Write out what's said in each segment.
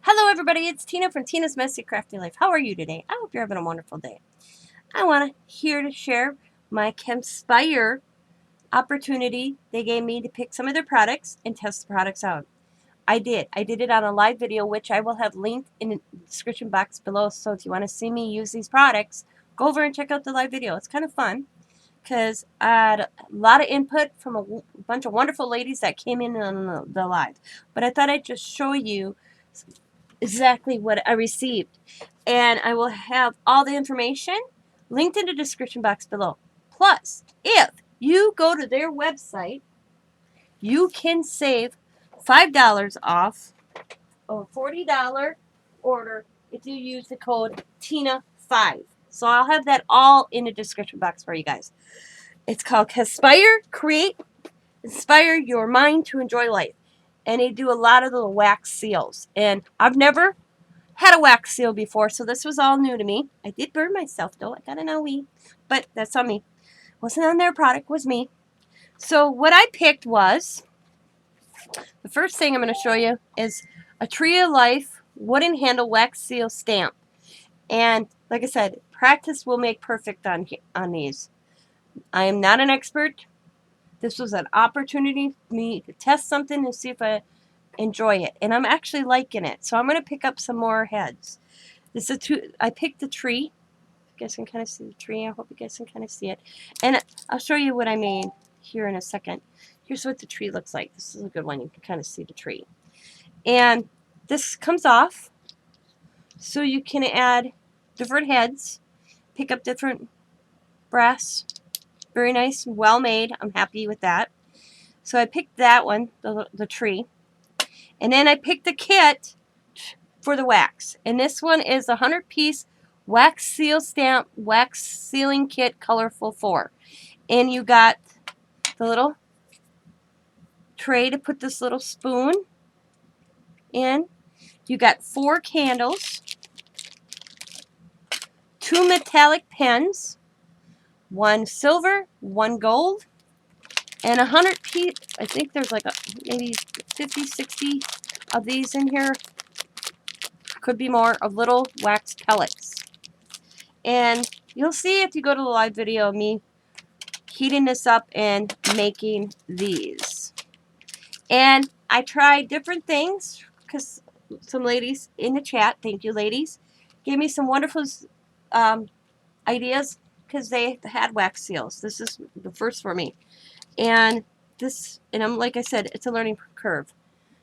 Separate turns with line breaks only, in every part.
Hello everybody, it's Tina from Tina's Messy Crafty Life. How are you today? I hope you're having a wonderful day. I want here to share my CRASPIRE opportunity they gave me to pick some of their products and test the products out. I did it on a live video, which I will have linked in the description box below. So if you want to see me use these products, go over and check out the live video. It's kind of fun because I had a lot of input from a bunch of wonderful ladies that came in on the live. But I thought I'd just show you exactly what I received. And I will have all the information linked in the description box below. Plus, if you go to their website, you can save $5 off a $40 order if you use the code TINA5. So I'll have that all in the description box for you guys. It's called CRASPIRE, Create, Inspire Your Mind to Enjoy Life. And they do a lot of the wax seals. And I've never had a wax seal before, so this was all new to me. I did burn myself, though. I got an OE, but that's on me. Wasn't on their product, was me. So what I picked was, the first thing I'm going to show you is a Tree of Life wooden handle wax seal stamp. And like I said, practice will make perfect on these. I am not an expert. This was an opportunity for me to test something and see if I enjoy it, and I'm actually liking it. So I'm going to pick up some more heads. I picked the tree. You guys can kind of see the tree. I hope you guys can kind of see it. And I'll show you what I made here in a second. Here's what the tree looks like. This is a good one. You can kind of see the tree. And this comes off, so you can add different heads, pick up different brass. Very nice, well made. I'm happy with that. So I picked that one, the tree. And then I picked the kit for the wax. And this one is a 100-piece wax seal stamp wax sealing kit, colorful 4. And you got the little tray to put this little spoon in. You got 4 candles, 2 metallic pens, 1 silver, 1 gold, and 100-piece. I think there's like maybe 50, 60 of these in here. Could be more, of little wax pellets. And you'll see if you go to the live video of me heating this up and making these. And I tried different things because some ladies in the chat, thank you ladies, gave me some wonderful ideas because they had wax seals. This is the first for me. And I'm like I said, it's a learning curve.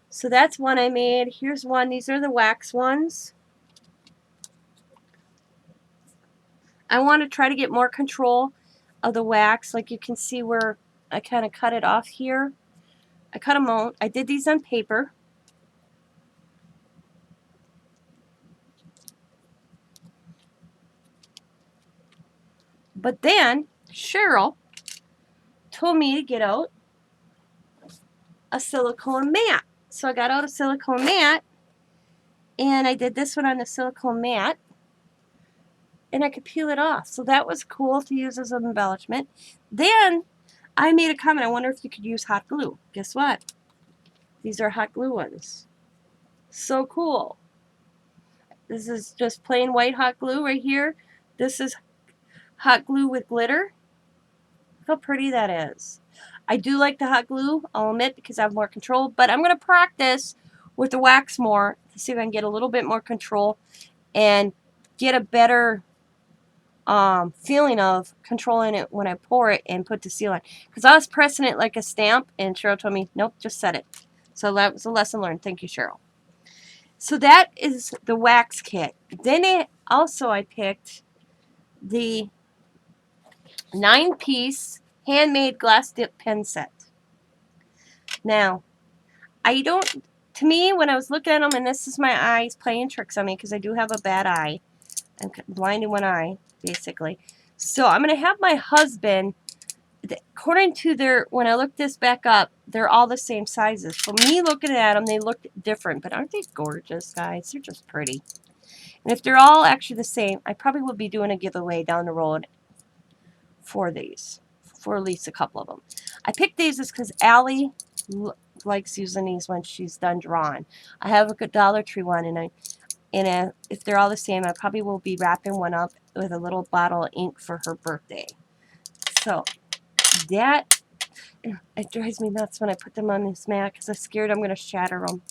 So that's one I made. Here's one. These are the wax ones. I want to try to get more control of the wax. Like you can see where I kind of cut it off here. I cut them out. I did these on paper. But then Cheryl told me to get out a silicone mat. So I got out a silicone mat, and I did this one on the silicone mat, and I could peel it off. So that was cool to use as an embellishment. Then I made a comment. I wonder if you could use hot glue. Guess what? These are hot glue ones. So cool. This is just plain white hot glue right here. This is hot glue with glitter. Look how pretty that is. I do like the hot glue, I'll admit, because I have more control, but I'm going to practice with the wax more to see if I can get a little bit more control and get a better feeling of controlling it when I pour it and put the seal on. Because I was pressing it like a stamp, and Cheryl told me, nope, just set it. So that was a lesson learned. Thank you, Cheryl. So that is the wax kit. Then I picked the 9-piece handmade glass dip pen set. Now, to me, when I was looking at them, and this is my eyes playing tricks on me because I do have a bad eye. I'm blind in one eye, basically. So I'm going to have my husband, according to when I looked this back up, they're all the same sizes. For me looking at them, they look different, but aren't they gorgeous, guys? They're just pretty. And if they're all actually the same, I probably will be doing a giveaway down the road for these, for at least a couple of them. I picked these because Allie likes using these when she's done drawing. I have a good Dollar Tree one, and if they're all the same, I probably will be wrapping one up with a little bottle of ink for her birthday. So that, it drives me nuts when I put them on this mat because I'm scared I'm going to shatter them.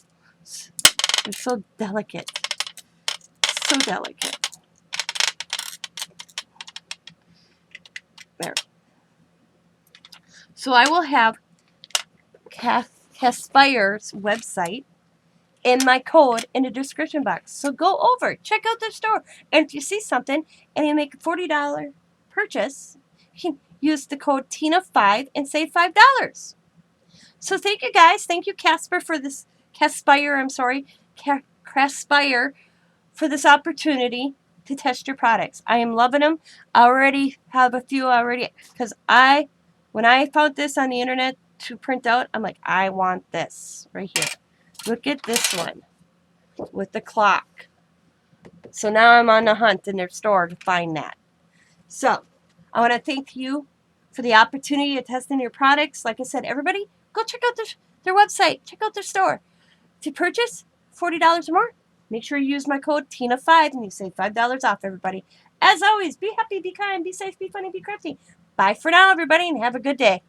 They're so delicate. So delicate. There. So I will have CRASPIRE's website and my code in the description box. So go over, check out the store. And if you see something and you make a $40 purchase, you can use the code TINA5 and save $5. So thank you guys. Thank you, Casper, for this CRASPIRE for this opportunity to test your products. I am loving them. I already have a few already because when I found this on the internet to print out, I'm like, I want this right here. Look at this one with the clock. So now I'm on the hunt in their store to find that. So I want to thank you for the opportunity of testing your products. Like I said, everybody, go check out their website. Check out their store. To purchase $40 or more, make sure you use my code TINA5 and you save $5 off, everybody. As always, be happy, be kind, be safe, be funny, be crafty. Bye for now, everybody, and have a good day.